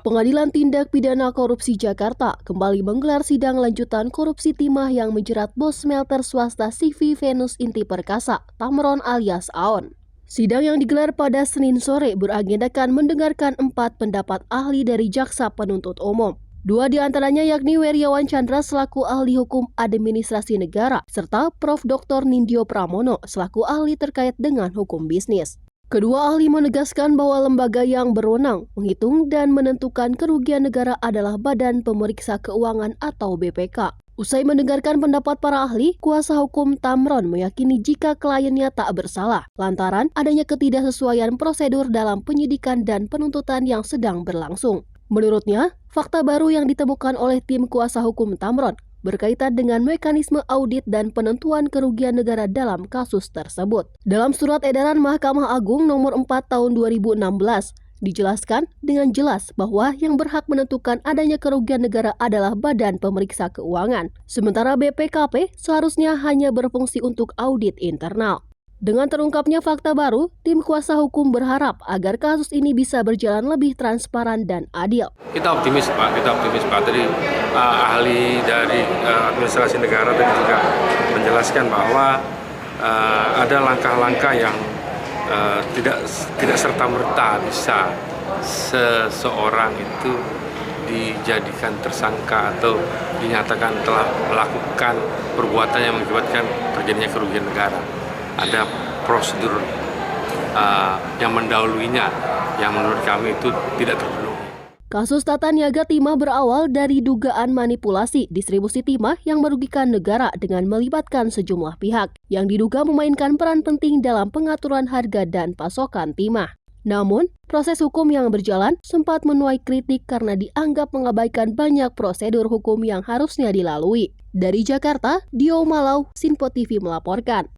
Pengadilan Tindak Pidana Korupsi Jakarta kembali menggelar sidang lanjutan korupsi timah yang menjerat bos smelter swasta CV Venus Inti Perkasa, Tamron alias Aon. Sidang yang digelar pada Senin sore beragendakan mendengarkan 4 pendapat ahli dari jaksa penuntut umum. 2 di antaranya yakni Weriawan Chandra selaku ahli hukum administrasi negara, serta Prof. Dr. Nindyo Pramono selaku ahli terkait dengan hukum bisnis. Kedua ahli menegaskan bahwa lembaga yang berwenang menghitung dan menentukan kerugian negara adalah Badan Pemeriksa Keuangan atau BPK. Usai mendengarkan pendapat para ahli, kuasa hukum Tamron meyakini jika kliennya tak bersalah, lantaran adanya ketidaksesuaian prosedur dalam penyidikan dan penuntutan yang sedang berlangsung. Menurutnya, fakta baru yang ditemukan oleh tim kuasa hukum Tamron berkaitan dengan mekanisme audit dan penentuan kerugian negara dalam kasus tersebut. Dalam surat edaran Mahkamah Agung nomor 4 tahun 2016, dijelaskan dengan jelas bahwa yang berhak menentukan adanya kerugian negara adalah Badan Pemeriksa Keuangan, sementara BPKP seharusnya hanya berfungsi untuk audit internal. Dengan terungkapnya fakta baru, tim kuasa hukum berharap agar kasus ini bisa berjalan lebih transparan dan adil. Kita optimis Pak. Tadi ahli dari administrasi negara tadi juga menjelaskan bahwa ada langkah-langkah yang tidak serta-merta bisa seseorang itu dijadikan tersangka atau dinyatakan telah melakukan perbuatan yang mengakibatkan terjadinya kerugian negara. Ada prosedur yang mendahuluinya yang menurut kami itu tidak terpenuhi. Kasus tata niaga timah berawal dari dugaan manipulasi distribusi timah yang merugikan negara dengan melibatkan sejumlah pihak yang diduga memainkan peran penting dalam pengaturan harga dan pasokan timah. Namun, proses hukum yang berjalan sempat menuai kritik karena dianggap mengabaikan banyak prosedur hukum yang harusnya dilalui. Dari Jakarta, Dio Malau, Sinpo TV melaporkan.